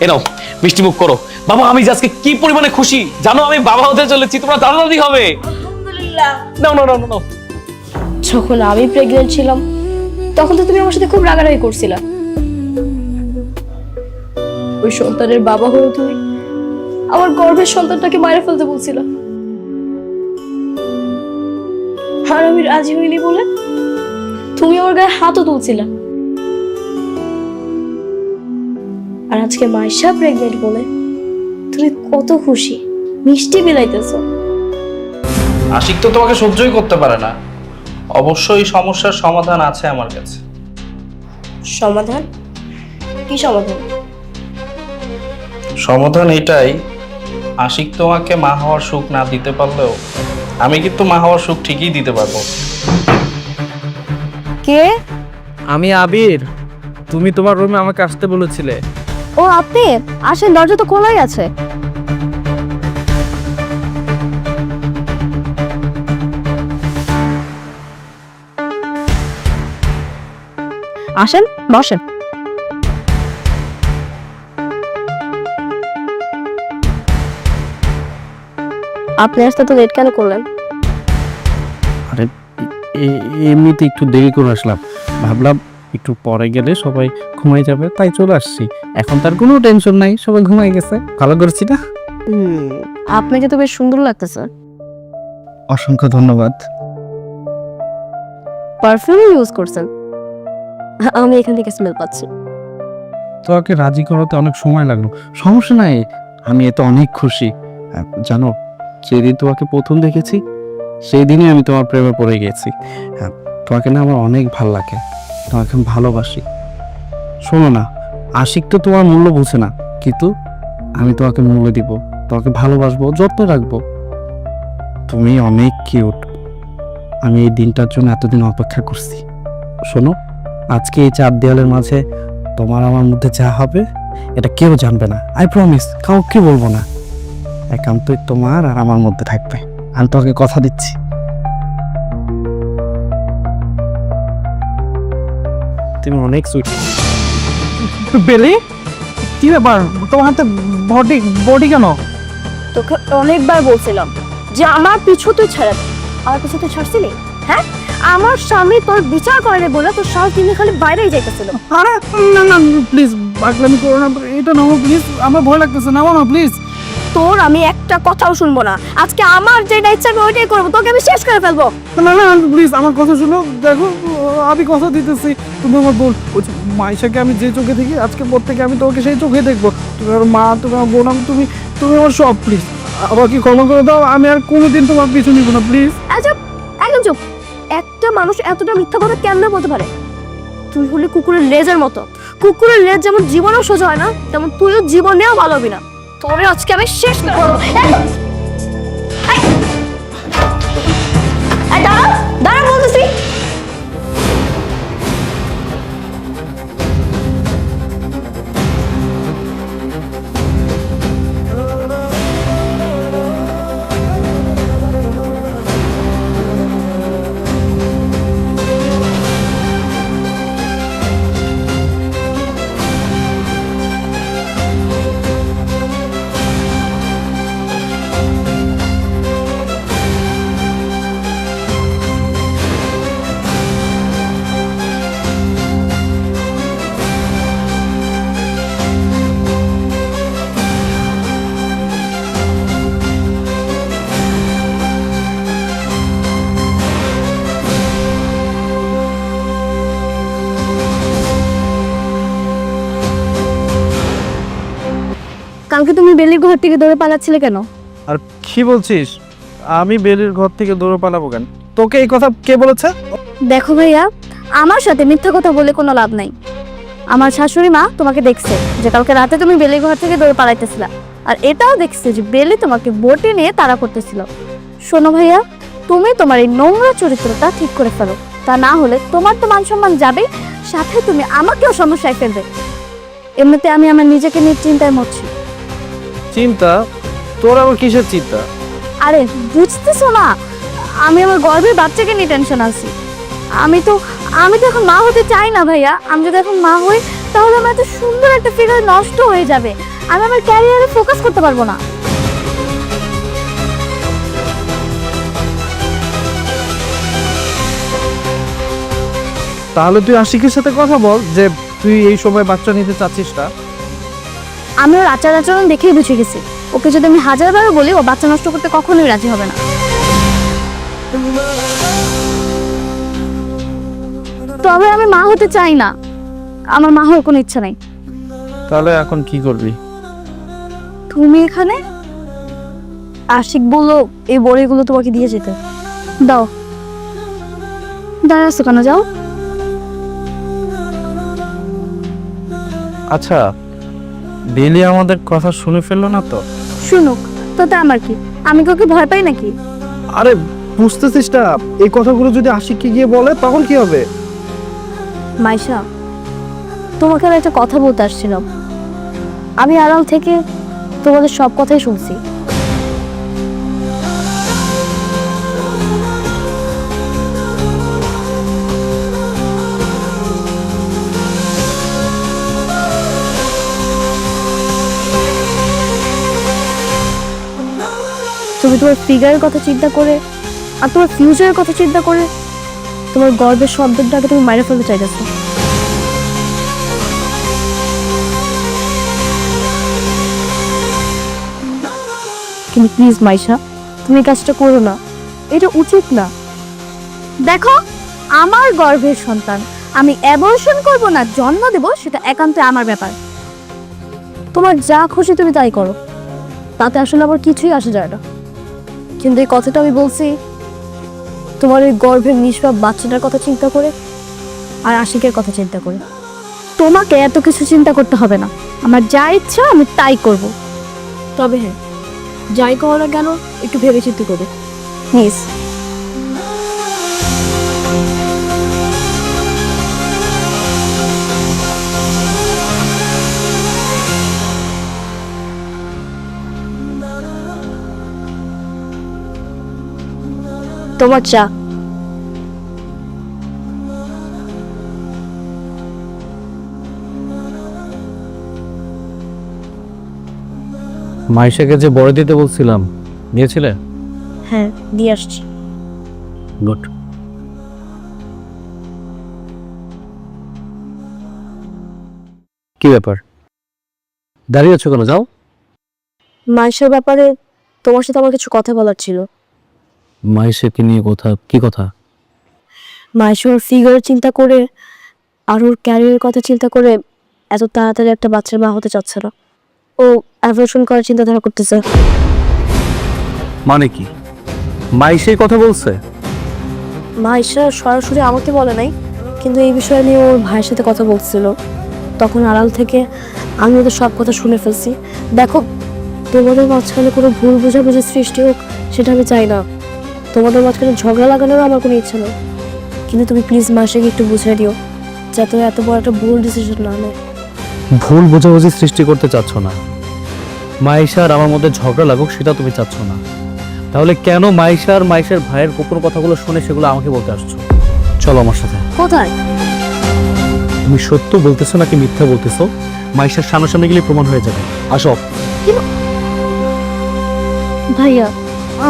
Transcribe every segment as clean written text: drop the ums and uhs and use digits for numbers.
এ নাও মিষ্টি মুখ করো। বাবা আমি যে আজকে কি পরিমাণে খুশি জানো, আমি বাবা হতে চলেছি, তোমরা দাদাদাদি হবে। আলহামদুলিল্লাহ। নাও নাও নাও নাও। যখন আমি প্রেগনেন্ট ছিলাম তখন তো তুমি আমার সাথে খুব রাগারাগি করছিলা। ওই সন্তানের বাবা হয়ে তুমি আমার গর্ভের সন্তানটাকে মারা ফেলতে বলছিলা, আর আমি রাজি হইনি বলে তুমি আমার গায়ে হাতও তুলছিলা। আর আজকে মাইশা প্রেগনেন্ট বলে তুমি কত খুশি, মিষ্টি বিলাইতেছো। আশিক তো তোমাকে সহ্যই করতে পারে না। অবশ্যই সমস্যার সমাধান আছে আমার কাছে। সমাধান? কি সমাধান? সমাধান এটাই, আশিক তোমাকে মা হওয়ার সুখ না দিতে পারলেও আমি কিন্তু মা হওয়ার সুখ ঠিকই দিতে পারবো। কে? আমি আবির। তুমি তোমার রুমে আমাকে আসতে বলেছিলে। ও আপনি আসেন, দরজা তো খোলাই আছে। আসেন, বসেন। আপনি আসতে তো লেট কেন করলেন? আরে এমনিতে একটু দেরি করে আসলাম, ভাবলাম একটু পরে গেলে সবাই ঘুমাই যাবে, তাই চলে আসছি। এখন তার কোনো টেনশন নাই, সবাই ঘুমাই গেছে। ভালো করেছি না? আপনাকে তো বেশ সুন্দর লাগতেছে। অসংখ্য ধন্যবাদ। পারফিউম ইউজ করছেন? আমি এখান থেকে স্মেল পাচ্ছি। তোমাকে রাজি করাতে অনেক সময় লাগলো, সমস্যা নাই, আমি এতে অনেক খুশি। জানো, যেদিন তোমাকে প্রথম দেখেছি সেই দিনই আমি তোমার প্রেমে পড়ে গেছি। তোমাকে না আমার অনেক ভালো লাগে, তোমাকে আমি ভালোবাসি। শোনো না, আশিক তো তোমার মূল্য বুঝে না, কিন্তু আমি তোমাকে মূল্য দিব, তোমাকে ভালোবাসবো, যত্ন রাখবো। তুমি অনেক কিউট। আমি এই দিনটার জন্য এতদিন অপেক্ষা করছি। শোনো, আজকে এই চার দেওয়ালের মাঝে তোমার আমার মধ্যে যা হবে এটা কেউ জানবে না, আই প্রমিস। কাউকে বলবো না, একান্তই তোমার আর আমার মধ্যে থাকবে। আমি তোমাকে কথা দিচ্ছি। তুমি অনেক সুইট। বেলি, কি ব্যাপার তোমার হাতে বডি বডি কেন? তোকে অনেকবার বলছিলাম যে আমার পিছু তুই ছাড়া দে। আমার পিছু তুই ছাড়ছিলি? হ্যাঁ, আমার স্বামী তোর বিচার করে বলে তোর সাহস দিনে খালি বাইরেই যাইতেছিল। আরে না না প্লিজ, পাগলামি করো না, এটা নাও প্লিজ, আমার ভয় লাগতেছে, নাও না প্লিজ। তোর আমি একটা কথাও শুনবো না। আজকে আমার যেটা ইচ্ছা আমি ওইটাই করবো, তোকে আমি শেষ করে ফেলবো। না না প্লিজ, আমার কথা শুনো। দেখো, আমি কথা দিতেছি, তুমি আমার বোন। ওই যে মাইশাকে আমি যে চোখে দেখি, আজকে পর থেকে আমি তোমাকে সেই চোখে দেখবো। তুমি আমার মা, তুমি আমার বোন, তুমি তুমি আমার সব। প্লিজ আমাকে ক্ষমা করে দাও, আমি আর কোনোদিন তোমার পিছু নিব না, প্লিজ। চুপ, একদম চুপ। একটা মানুষ এতটা মিথ্যা কথা কেমনে বলতে পারে? তুই হলি কুকুরের লেজের মতো। কুকুরের লেজ যেমন জীবনেও সোজা হয় না, তেমন তুইও জীবনেও ভালো হবি না। তোরে আজকে আমি শেষ করে দেবো। দাঁড়া দাঁড়া বলতেছি। কালকে তুমি বেলির ঘর থেকে দৌড়ে পালাচ্ছিলে কেন? আর কি বলছিস? আমি বেলির ঘর থেকে দৌড়ে পালাবো কেন? তোকে এই কথা কে বলেছে? দেখো ভাইয়া, আমার সাথে মিথ্যা কথা বলে কোনো লাভ নাই। আমার শাশুড়ি মা তোমাকে দেখছে যে কালকে রাতে তুমি বেলির ঘর থেকে দৌড়ে পালাইতেছিলা, আর এটাও দেখছে যে বেলি তোমাকে বোটে নিয়ে তাড়া করতেছিল। শোনো ভাইয়া, তুমি তোমার এই নোংরা চরিত্রটা ঠিক করে ফেলো, তা না হলে তোমার তো মান সম্মান যাবে, সাথে তুমি আমাকেও সমস্যায় ফেলবে। এমনিতে আমি আমার নিজেকে নিয়ে চিন্তায় মরছি। চিন্তা? তোর আবার কিসের চিন্তা? আরে বুঝতেছো না, আমি আমার গর্ভের বাচ্চাকে নিয়ে টেনশন আছি। আমি তো এখন মা হতে চাই না ভাইয়া। আমি যদি এখন মা হই তাহলে আমার এত সুন্দর একটা ফিগার নষ্ট হয়ে যাবে, আমি আমার ক্যারিয়ারে ফোকাস করতে পারবো না। তাহলে তুই আশিকের সাথে কথা বল যে তুই এই সময় বাচ্চা নিতে চাচ্ছিস না। আমি ওর আচার আচরণ দেখেই বুঝে গেছি, ওকে যদি আমি হাজারবারও বলি ও বাচ্চা নষ্ট করতে কখনোই রাজি হবে না। তবে আমি মা হতে চাই না, আমার মা হওয়ার কোনো ইচ্ছা নাই। তাহলে এখন কি করবি? তুমি এখানে? আশিক বললো এই বড়িগুলো তোমাকে দিয়ে যেতে। দাও। দাঁড়াচ্ছ কেন, যাও। আচ্ছা, বেলি আমাদের কথা শুনে ফেললো না তো? শুনুক, তাতে আমার কি? আমি কাউকে ভয় পাই নাকি? আরে বুঝতেছিস না, এই কথাগুলো যদি আশিককে গিয়ে বলে তখন কি হবে? মাইশা, তোমাকে আমি একটা কথা বলতে আসছিলাম। আমি আড়াল থেকে তোমাদের সব কথাই শুনছি। তুমি তোমার ফিগারের কথা চিন্তা করে আর তোমার ফিউচারের কথা চিন্তা করে তোমার গর্বের শব্দটাকে তুমি মাইরে ফেলতে চাইতেছো। কিন্তু প্লিজ মাইশা, তুমি কাজটা করো না, এটা উচিত না। দেখো, আমার গর্ভের সন্তান, আমি অ্যাবর্শন করব না জন্ম দেব সেটা একান্তই আমার ব্যাপার। তোমার যা খুশি তুমি তাই করো, তাতে আসলে আমার কিছুই আসে যায় না। কিন্তু এই কথাটা আমি বলছি তোমার এই গর্ভের নিষ্পাপ বাচ্চাটার কথা চিন্তা করে আর আশিকের কথা চিন্তা করে। তোমাকে এত কিছু চিন্তা করতে হবে না, আমার যা ইচ্ছা আমি তাই করব। তবে হ্যাঁ, যাই করো না কেন একটু ভেবে চিন্তে করবে প্লিজ। তোমার চা। মাইশাকে যে বড় দিতে বলছিলাম, দিয়েছিলে? হ্যাঁ, দিয়ে আসছি। গুড। কি ব্যাপার, দাঁড়িয়ে আছো কেন? যাও। মাইশার ব্যাপারে তোমার সাথে আমার কিছু কথা বলার ছিল। মাইশাকে নিয়ে কথা? কি কথা? মাইশার ফিগার চিন্তা করে আর ওর ক্যারিয়ারের কথা চিন্তা করে এত তাড়াতাড়ি একটা বাচ্চার মা হতে চাচ্ছে না। ও অ্যাবর্শন করার চিন্তাধারা করতেছে। মানে কি? মাইশাই কথা বলছে? মাইশা সরাসরি আমাকে বলে নাই, কিন্তু এই বিষয় নিয়ে ওর ভাইয়ের সাথে কথা বলছিল। তখন আড়াল থেকে আমি ওদের সব কথা শুনে ফেলছি। দেখো, তোমাদের মাঝখানে কোনো ভুল বোঝাবুঝি সৃষ্টি হোক সেটা আমি চাই না। তোমাদের মাঝখানে ঝগড়া লাগানোর আমার কোনো ইচ্ছা নেই, কিন্তু তুমি প্লিজ মাইশাকে একটু বুঝিয়ে দিও যাতে ও এত বড় একটা ভুল ডিসিশন না নেয়। ভুল বোঝাবুঝি সৃষ্টি করতে চাচ্ছ না, মাইশা আর আমার মধ্যে ঝগড়া লাগুক সেটা তুমি চাচ্ছ না। তাহলে কেন মাইশার ভাইয়ের গোপন কথাগুলো শুনে সেগুলো আমাকে বলতে আসছো? চলো আমার সাথে। কোথায়? তুমি সত্য বলতেছো নাকি মিথ্যা বলতেছো মাইশার সামনাসামনি গেলে প্রমাণ হয়ে যাবে। আসো। ভাইয়া,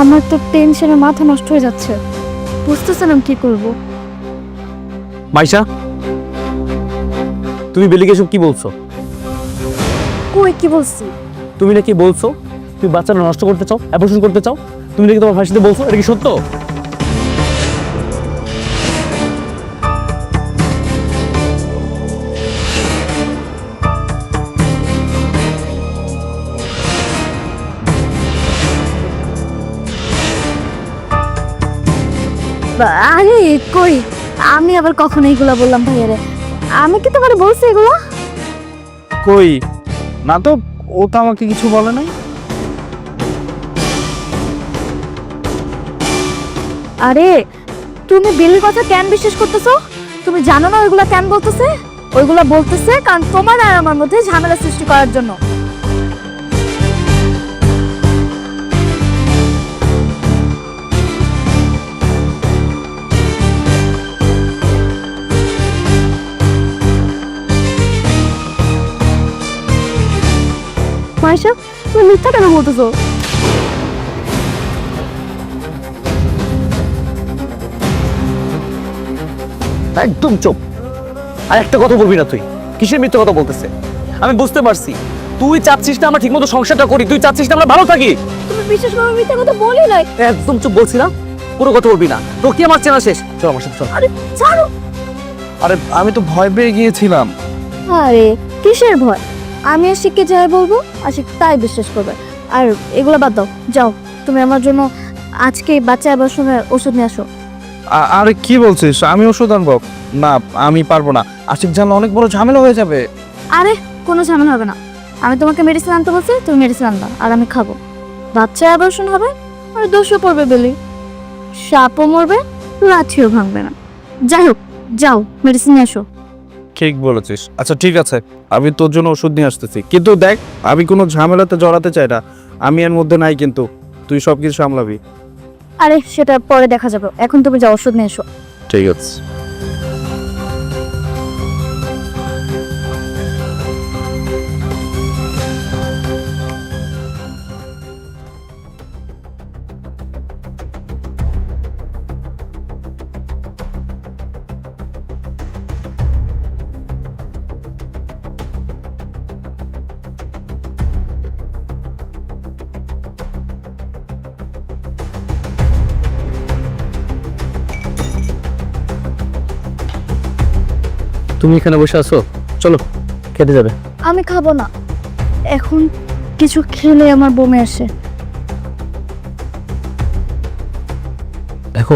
আমার তো টেনশনে মাথা নষ্ট হয়ে যাচ্ছে, বুঝতেছিলাম কি করব। মাইশা, তুমি বেলিকে সব কি বলছো? কই কি বলছি? তুমি নাকি বলছো তুমি বাচ্চাটা নষ্ট করতে চাও, অ্যাবর্শন করতে চাও। তুমি নাকি তোমার ভাইয়ের সাথে বলছো, এটা কি সত্য? আরে কই, আমি আবার কখন এইগুলা বললাম ভাইয়ারে? আমি কি তোমার বলছি এগুলো? কই না তো, ও তো আমাকে কিছু বলে নাই। আরে তুমি বেলির কথা কেন বিশ্বাস করতেছো? তুমি জানো না ওইগুলা কেন বলতেছে? ওইগুলা বলতেছে কারণ তোমার আর আমার মধ্যে ঝামেলা সৃষ্টি করার জন্য। মাইশা, তুমি মিথ্যা কেন বলতেছো? একদম চুপ। আর একটা কথা বলবি না তুই। কিসের মিথ্যে কথা বলতেছে? আমি বুঝতে পারছি তুই চাচ্ছিস না আমরা ঠিকমতো সংসারটা করি, তুই চাচ্ছিস না আমরা ভালো থাকি। তুমি বিশ্বাস করো, মিথ্যা কথা বলি নাই। একদম চুপ বলছি না, কোনো কথা বলবি না। তোর কি আমার চেনা শেষ? চল আমার সাথে চল। আরে ছাড়ো। আরে আমি তো ভয় পেয়ে গিয়েছিলাম। আরে কিসের ভয়? আমি আশিককে যাই বলবো, আশিক তাই বিশ্বাস করবে। আর এগুলো বাদ দাও, যাও তুমি আমার জন্য আজকে বাচ্চা আবাসনের ওষুধ নিয়ে আসো। আরে কি বলছিস? আমি ওষুধ আনবো? না, আমি পারবো না। আশিক জানলে অনেক বড় ঝামেলা হয়ে যাবে। আরে কোনো ঝামেলা হবে না। আমি তোমাকে মেডিসিন আনতে বলছি, তুমি মেডিসিন আনবা আর আমি খাবো। বাচ্চা আবাসন হবে আর দোষও পড়বে বেলি, সাপও মরবে, লাঠিও ভাঙবে না। যাই হোক, যাও মেডিসিন নিয়ে আসো। ঠিক বলেছিস। আচ্ছা ঠিক আছে, আমি তোর জন্য ওষুধ নিয়ে আসতেছি। কিন্তু দেখ, আমি কোনো ঝামেলাতে জড়াতে চাই না। আমি এর মধ্যে নাই, কিন্তু তুই সবকিছু সামলাবি। আরে সেটা পরে দেখা যাবে, এখন তুমি যাও ওষুধ নিয়ে এসো। ঠিক আছে। তুমি এখানে বসে আছো, চলো খেতে যাবে। আমি খাবো না, এখন কিছু খেলে আমার বমি আসে। দেখো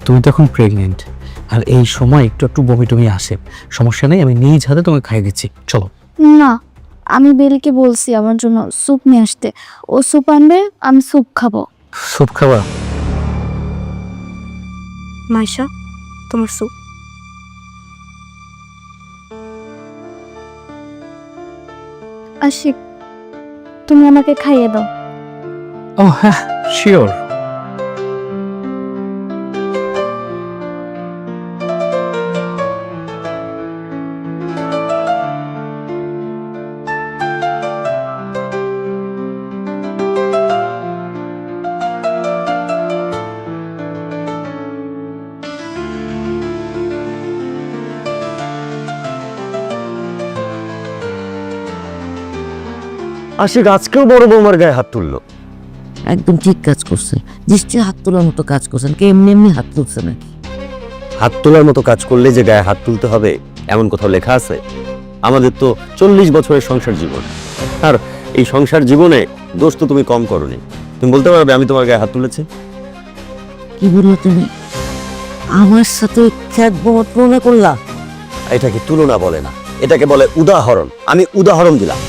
তুমি তো এখন প্রেগনেন্ট, আর এই সময় একটু একটু বমি টমি আসে। সমস্যা নেই, আমি নিজ হাতে তোমাকে খাইয়ে দিচ্ছি, চলো। না, আমি বেলিকে বলছি আমার জন্য স্যুপ নিয়ে আসতে, ও স্যুপ আনবে, আমি স্যুপ খাবো। স্যুপ খাবা? মাইশা, তোমার স্যুপ। আশিক, তুমি আমাকে খাইয়ে দাও। ও হ্যাঁ, শিওর। আশিক আজকেও বড় বৌমার গায়ে হাত তুললো। একদম ঠিক কাজ করছেন, দৃষ্টি হাত তোলার মতো কাজ করছেন। কে এমনি এমনি হাত তুলছে নাকি? হাত তোলার মতো কাজ করলে যে গায়ে হাত তুলতে হবে এমন কোথাও লেখা আছে? আমাদের তো 40 বছরের সংসার জীবন, আর এই সংসার জীবনে দোষ তো তুমি কম করনি। তুমি বলতে পারবে আমি তোমার গায়ে হাত তুলেছি? কি বললো তুমি? আমার সাথে খ্যাত বোমা তুলনা করলা? এটাকে তুলনা বলে না, এটাকে বলে উদাহরণ। আমি উদাহরণ দিলাম।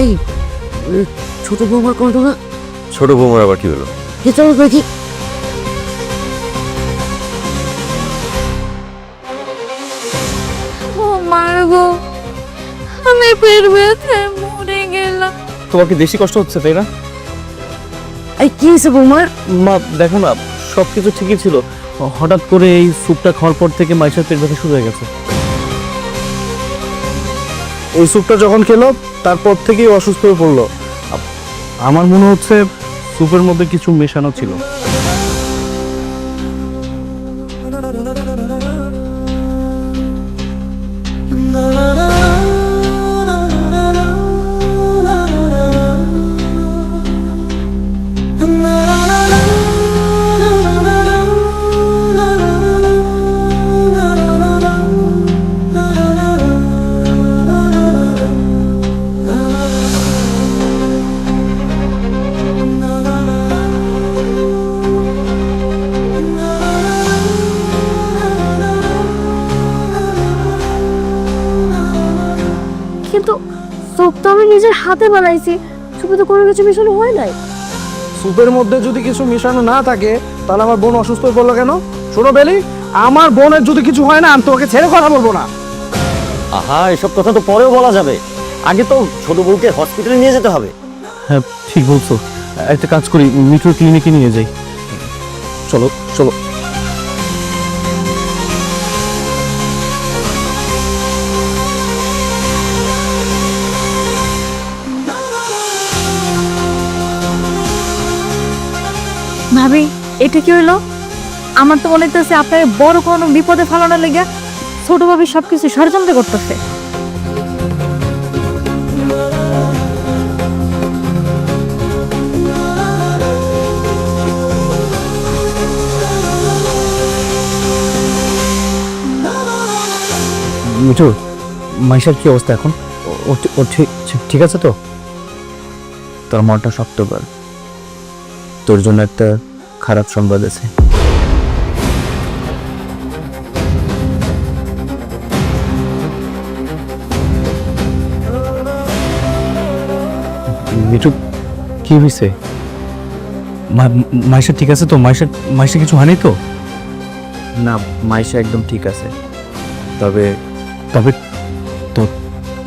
এই ছোট বৌমার কোনো না, ছোট বৌমার আবার কি হলো? কে চলো দেখি। ও মারগো, আমি পেট ব্যথায় মরে গেলাম। তোমার কি বেশি কষ্ট হচ্ছে তাই না? এই কি হয়েছে বৌমার? মা দেখো না, সবকিছু ঠিকই ছিল, হঠাৎ করে এই স্যুপটা খাওয়ার পর থেকে মাইশার পেট ব্যথা শুরু হয়ে গেছে। এই স্যুপটা যখন খেলো তারপর থেকেই অসুস্থ হয়ে পড়লো। আমার মনে হচ্ছে স্যুপের মধ্যে কিছু মেশানো ছিল। কিন্তু স্যুপ তো আমি নিজের হাতে বানাইছি, স্যুপে তো কোনো কিছু মিশানো হয় নাই। স্যুপের মধ্যে যদি কিছু মিশানো না থাকে তাহলে আমার বোন অসুস্থ হয়ে পড়লো কেন? শোনো বেলি, আমার বোনের যদি কিছু হয় না আমি তোমাকে ছেড়ে কথা বলবো না। আহা, এসব কথা তো পরেও বলা যাবে, আগে তো ছোট বউকে হসপিটালে নিয়ে যেতে হবে। হ্যাঁ ঠিক বলছো, একটা কাজ করি, মিঠুর ক্লিনিকে নিয়ে যাই। চলো চলো। ভাবি এটা কি হইলো? আমার তো মনে হইতেছে আপনার বড় কোনো বিপদে ফেলানোর লেগে ছোট ভাবি সবকিছু ষড়যন্ত্র করতেছে। মিঠু, মাইশার কি অবস্থা এখন? ও ঠিক আছে তো? তোর মনটা শক্ত কর, তোর জন্য একটা খারাপ সংবাদ আছে। মিঠু, কি হয়েছে? মাইশা ঠিক আছে তো? মাইশা কিছু হয়নি তো? না, মাইশা একদম ঠিক আছে, তবে তবে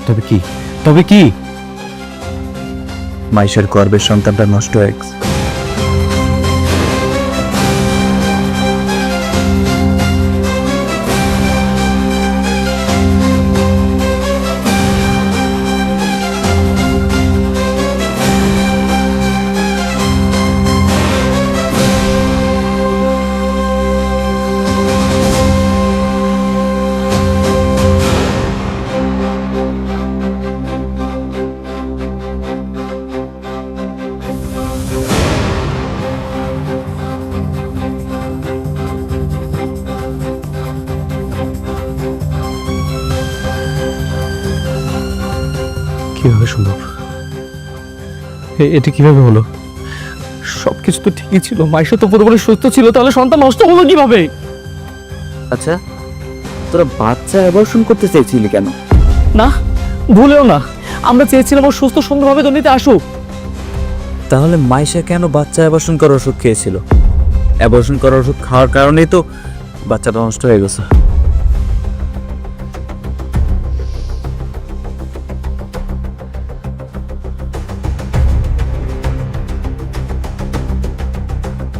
তবে কি? তবে কি? মাইশার গর্ভের সন্তানটা নষ্ট হয়ে গেছে। কিভাবে সম্ভব? এটা কিভাবে হলো? সবকিছু তো ঠিকই ছিল, মাইশা তো পুরোপুরি সুস্থ ছিল, তাহলে সন্তান নষ্ট হলো কিভাবে? আচ্ছা, তোরা বাচ্চা অ্যাবর্শন করতে চাইছিলি কেন? না, ভুলেও না, আমরা চেয়েছিলাম ও সুস্থ সুন্দরভাবে দুনিয়াতে আসুক। তাহলে মাইশা কেন বাচ্চা অ্যাবর্শন করার ওষুধ খেয়েছিল? অ্যাবর্শন করার ওষুধ খাওয়ার কারণেই তো বাচ্চাটা নষ্ট হয়ে গেছে।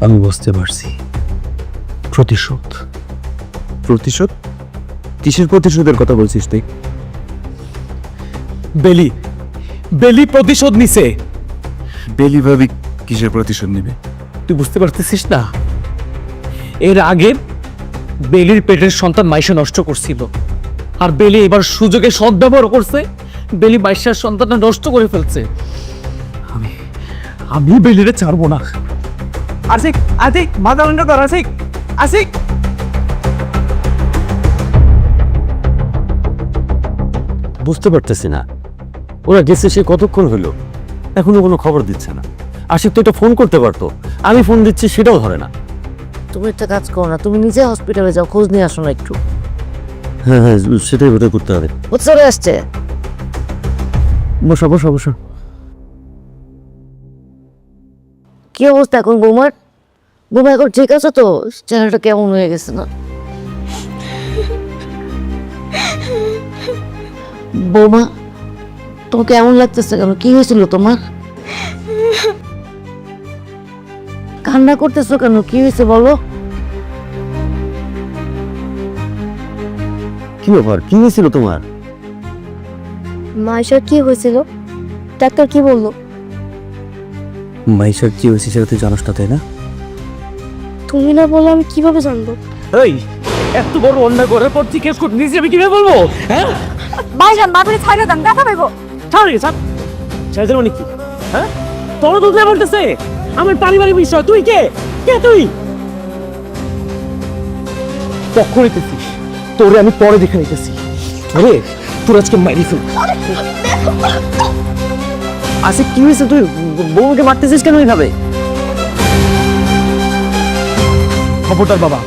আমি বুঝতে পারছি, প্রতিশোধ। প্রতিশোধ? কিসের প্রতিশোধের কথা বলছিস তুই? বেলি প্রতিশোধ নিছে। বেলি ভাবি কিসের প্রতিশোধ নেবে? তুই বুঝতে পারতেছিস না? এর আগে বেলির পেটের সন্তান মাইশা নষ্ট করছিল, আর বেলি এবার সুযোগে সদ্ব্যবহার করছে, বেলি মাইশার সন্তানটা নষ্ট করে ফেলছে। আমি বেলিরে ছাড়বো না। আতিক মাথা উন্নত কর। আশিক বুঝতে পারতেছি না, ওরা গেছে সে কতক্ষণ হলো, এখনো কোনো খবর দিচ্ছে না। আশিক তো এটা ফোন করতে পারতো, আমি ফোন দিচ্ছি সেটাও ধরে না। তুমি একটা কাজ করো না, তুমি নিজে হসপিটালে যাও, খোঁজ নিয়ে আসো না একটু। হ্যাঁ হ্যাঁ, সেটাই বোধহয় করতে হবে। ও চলে আসছে। বসো বসো বসো। কি অবস্থা এখন বৌমার? বৌমা এখন ঠিক আছে তো? চেহারাটা কেমন হয়ে গেছে না? বৌমা, তোমার কেমন লাগতেছে কেন? কি হয়েছিল তোমার? কান্না করতেছো কেন? কি হয়েছে বলো? কি ব্যাপার, কি হয়েছিল তোমার? মাইশার কি হয়েছিল? ডাক্তার কি বললো? মাইশার কি হয়েছে সেটা তুই জানোস না, তাই না? তুমি না বললে আমি কিভাবে জানবো? এই এত বড় অন্যায় করার পর তুই কেস করতে নিজে আমি কিভাবে বলবো? হ্যাঁ, ভাইজান বাবুরে ছাইড়া দেন, দেখা পাইবো। ছাড় ছেড়ে মানে কি? হ্যাঁ, তোর তো বলতেছে আমার পারিবারিক বিষয়। তুই কে? তুই পক্ষ নিতেছিস? তোরে আমি পরে দেখে নিতেছি। আরে তোর আজকে মাইরি ফেল। আচ্ছা কি হয়েছে? তুই বৌমাকে মারতেছিস কেন এইভাবে? খবরদার বাবা,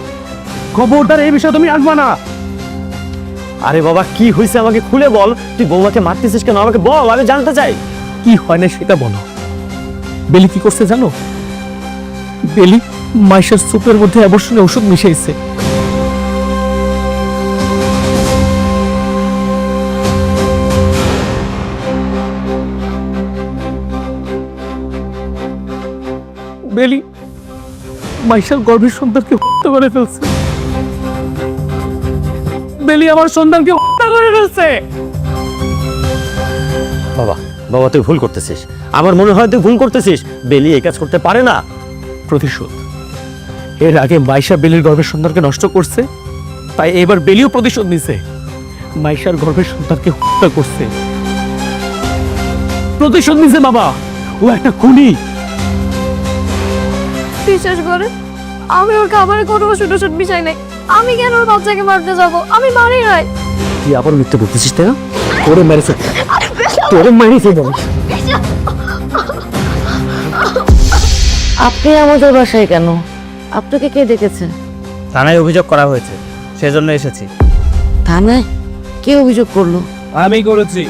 খবরদার, এই বিষয়ে তুমি আসবা না। আরে বাবা, কি হয়েছে আমাকে খুলে বল। তুই বৌমাকে মারতেছিস কেন আমাকে বল, আমি জানতে চাই। কি হয় না সেটা বলো। বেলি কি করছে জানো? বেলি মাইশার সুপের মধ্যে অ্যাবর্শনের ওষুধ মিশাইছে। বেলি মাইশার গর্ভের সন্তানকে হত্যা করে ফেলছে। বেলি আমার সন্তানকে হত্যা করে ফেলছে। বাবা বাবা, তুই ভুল করতেছিস। আমার মনে হয় তুই ভুল করতেছিস। বেলি এই কাজ করতে পারে না। প্রতিশোধ, এর আগে মাইশা বেলির গর্ভের সন্তানকে নষ্ট করছে, তাই এবার বেলিও প্রতিশোধ নিছে। মাইশার গর্ভের সন্তানকে হত্যা করছে, প্রতিশোধ নিছে বাবা। ও একটা খুনি। বিশ্বাস করে আমি ওর খাবারে কোনো ওষুধ ওষুধ মিশাই নাই। আমি কেন ওর বাচ্চাকে মারতে যাব? আমি মারি নাই। তুই আবার মিথ্যে বলতেছিস তাই না? তোরে মেরেছে, তোরে মেরেছে বল। আপনি আমাদের বাসায় কেন? আপনাকে কে ডেকেছে? থানায় অভিযোগ করা হয়েছে, সেজন্য এসেছি। থানায় কে অভিযোগ করলো? আমি করেছি।